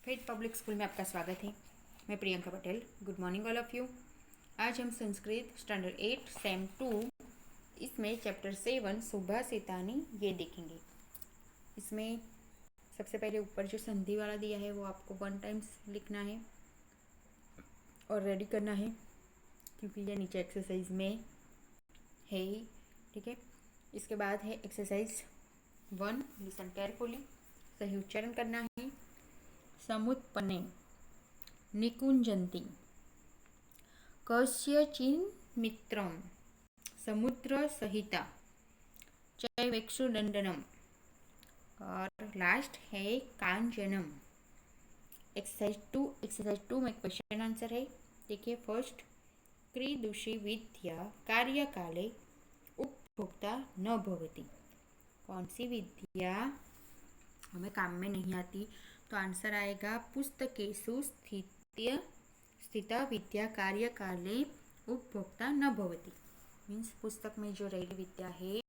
Fate public school में आपका स्वागत है। मैं Priyanka Patel. Good morning all of you. आज हम संस्कृत स्टैंडर्ड 8 सेम 2 इसमें चैप्टर 7 सुभाषितानी ये देखेंगे। इसमें सबसे पहले ऊपर जो संधि वाला दिया है वो आपको 1 टाइम्स लिखना है और रेडी करना है, क्योंकि ये नीचे एक्सरसाइज में है ही। ठीक है, इसके बाद है एक्सरसाइज 1। लिसन केयरफुली, सही उच्चारण करना है। समुत्पन्ने निकुंजन्ति कस्यचिन् मित्रं समुद्र सहिता चैवेक्षुदण्डनम। और लास्ट है कांचनम। एक्सरसाइज टू में क्वेश्चन आंसर है। देखिए फर्स्ट, क्रीदृषि विद्या कार्यकाले उपभोक्ता न भवति। कौन सी विद्या हमें काम में नहीं आती? तो आंसर आएगा पुस्तकेषु स्थिता विद्या कार्यकाले उपभोक्ता न भवति। मीन्स पुस्तक में जो रहेली विद्या है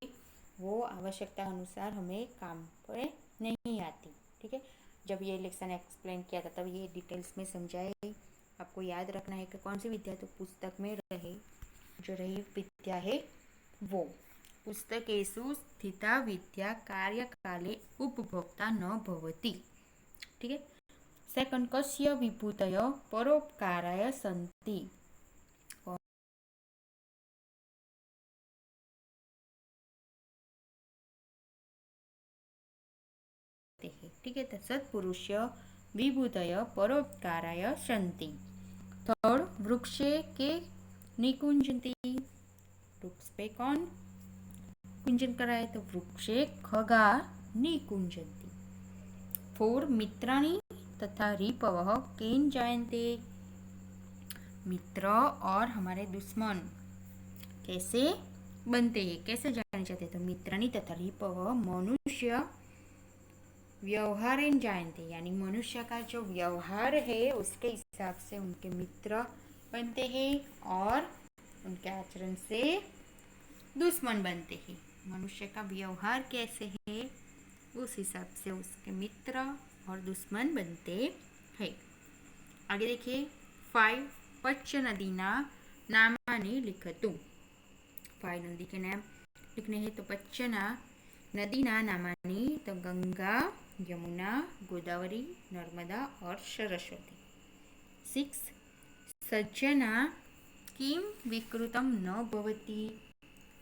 वो आवश्यकता अनुसार हमें काम पर नहीं आती। ठीक है, जब ये लेक्सन एक्सप्लेन किया था तब ये डिटेल्स में समझाए। आपको याद रखना है कि कौन सी विद्या, तो पुस्तक में जो रही विद्या है वो। पुस्तकेषु स्थिता विद्या कार्यकाले उपभोक्ता न भवति। ठीक है। सेकंड, कस्य विभूतय परोपकाराय सन्ति। ठीक है, तो सत्पुरुषय विभूतय परोपकाराय सन्ति। थर्ड, वृक्षे के निकुंजन्ति। वृक्ष पे कौन कुंजन कराए? तो वृक्षे खगा निकुंजन्ति। फोर, मित्राणि तथा रिपवः केन जायन्ते। मित्र और हमारे दुश्मन कैसे बनते हैं, कैसे जाने जाते? तो मित्राणि तथा रिपवः मनुष्य व्यवहारेण जायन्ते, यानी मनुष्य का जो व्यवहार है उसके हिसाब से उनके मित्र बनते हैं और उनके आचरण से दुश्मन बनते हैं। मनुष्य का व्यवहार कैसे है उस हिसाब से उसके मित्र और दुश्मन बनते हैं। आगे देखिए 5, पच्च नदीना नामानि लिखतु। 5 नदी के नाम लिखने हैं। तो पच्चना नदीना नामानि, तो गंगा, यमुना, गोदावरी, नर्मदा और सरस्वती। 6, सज्जना किम विकृतम न भवति।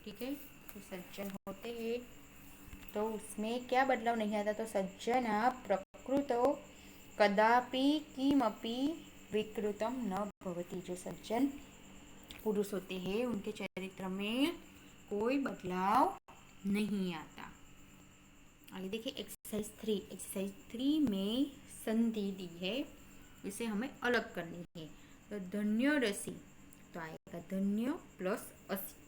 ठीक है, तो सज्जन होते हैं तो उसमें क्या बदलाव नहीं आता? तो सज्जना प्रकृतो कदापि किमपि विकृतम न भवति। जो सज्जन पुरुष होते हैं उनके चरित्र में कोई बदलाव नहीं आता। आगे देखिए एक्सरसाइज 3। एक्सरसाइज 3 में संधि दी है, इसे हमें अलग करनी है। तो धन्य रसी, तो आएगा धन्य प्लस असी।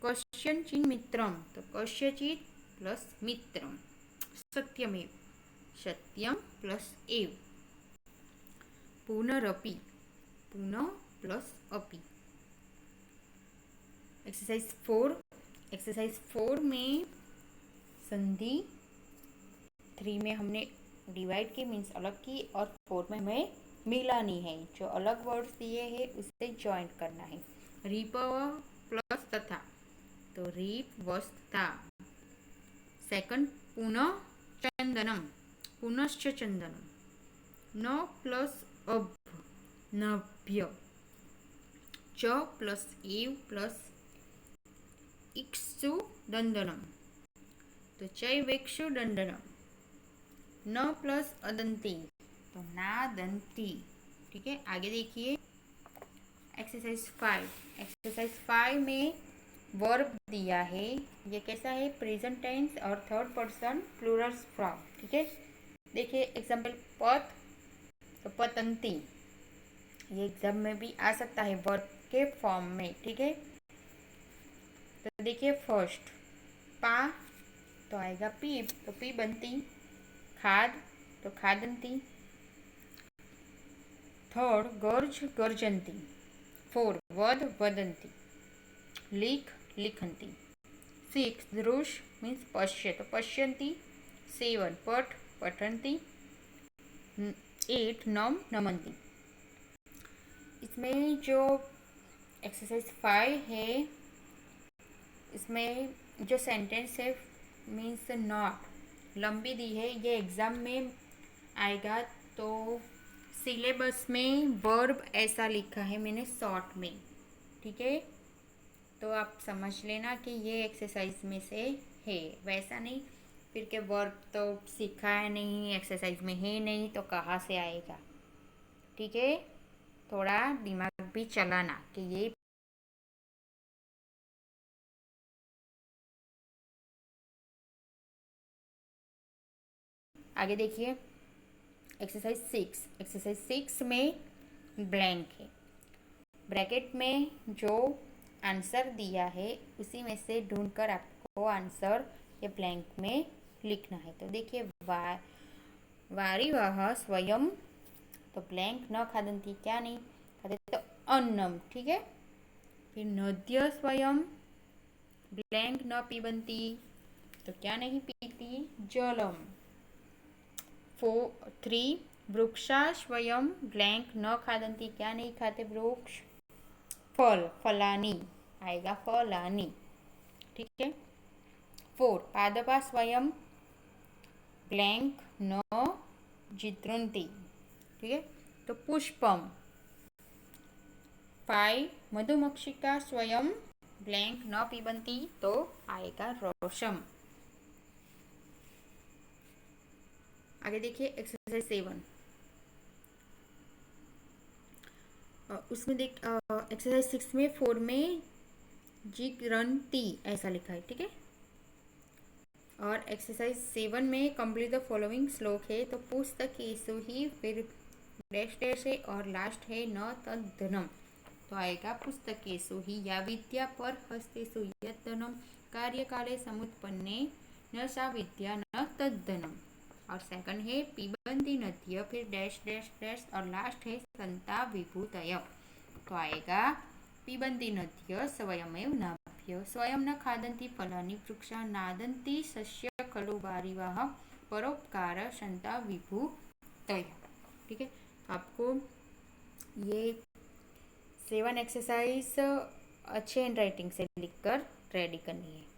कस्यचिन् मित्रम, तो कस्यचित् प्लस मित्रम। सत्यमेव, सत्यम प्लस एव। पुनरपि, पुनः प्लस अपि। एक्सरसाइज 4। एक्सरसाइज 4 में संधि 3 में हमने डिवाइड की, मीन्स अलग की, और 4 में हमें मिलानी है। जो अलग वर्ड्स दिए हैं उससे ज्वाइंट करना है। रिपव प्लस तथा, तो रीप वस्ता। सेकंड, पुनः चंदनम, पुनश्च चंदनम। न प्लस अब, नभ्य। च प्लस एव प्लस इक्षु दंडनम, तो चैवेक्षु दंडनम। न प्लस अदंती, तो नादंती। ठीक है, आगे देखिए एक्सरसाइज 5। एक्सरसाइज 5 में वर्ब दिया है। ये कैसा है? प्रेजेंट टेंस और थर्ड पर्सन प्लूरल फॉर्म। ठीक है, देखिए एग्जाम्पल पत, तो पतंती। ये एग्जाम में भी आ सकता है वर्ब के फॉर्म में। ठीक है, तो देखिए फर्स्ट पा, तो आएगा पीप, तो पी बनती। खाद, तो खादंती। थर्ड गर्ज, गर्जंती। फोर वद, वदंती। लिख, लिखंती। 6 दृश मीन्स पश्य, तो पश्यंती। 7 पठ, पठंती। 8 नम नमंती। इसमें जो एक्सरसाइज 5 है, इसमें जो सेंटेंस है मीन्स नॉट लंबी दी है, ये एग्ज़ाम में आएगा। तो सिलेबस में वर्ब ऐसा लिखा है मैंने शॉर्ट में, ठीक है। तो आप समझ लेना कि ये एक्सरसाइज में से है, वैसा नहीं फिर के वर्ब तो सीखा है नहीं, एक्सरसाइज में है नहीं तो कहाँ से आएगा, ठीक है। थोड़ा दिमाग भी चलाना कि ये आगे देखिए एक्सरसाइज 6 में ब्लैंक है। ब्रैकेट में जो आंसर दिया है उसी में से ढूंढकर आपको आंसर ये ब्लैंक में लिखना है। तो देखिए वारिवाह स्वयं, तो ब्लैंक न खादंती, क्या नहीं खाते तो अन्नम, ठीक है। फिर नद्य स्वयं ब्लैंक न पीबंती, तो क्या नहीं पीती, जलम। 3 वृक्षा स्वयं ब्लैंक न खादंती, क्या नहीं खाते वृक्ष, फल, फलानी आएगा फलानी, ठीक है। 4 पादपा स्वयं ब्लैंक न जित्रंती, ठीक है, तो पुष्पम। 5 मधुमक्षिका स्वयं ब्लैंक न पीबंती, तो आएगा रोशम। आगे देखिए एक्सरसाइज 7, उसमें देख एक्सरसाइज 6 में 4 में जिग्रंती ऐसा लिखा है, ठीक है। और एक्सरसाइज 7 में कंप्लीट द फॉलोइंग श्लोक है, तो पुस्तकेषु ही, फिर डैश डैश है और लास्ट है न तद्धनम, तो आएगा पुस्तकेषु ही या विद्या पर हस्तेषु यत् धनम कार्यकाले समुत्पन्ने न सा विद्या न तद्धनम। और सेकंड है पिबंती नद्य, फिर डैश डैश डैश और लास्ट है संता विभूतय, तो आएगा पिबंती नद्य स्वयमेव नाभ्य, स्वयं न खादंती फलानि वृक्षा नादंती सस्य खलु वारिवाह परोपकार संता विभूतय, ठीक है। आपको ये 7 एक्सरसाइज अच्छे हैंड राइटिंग से लिखकर रेडी करनी है।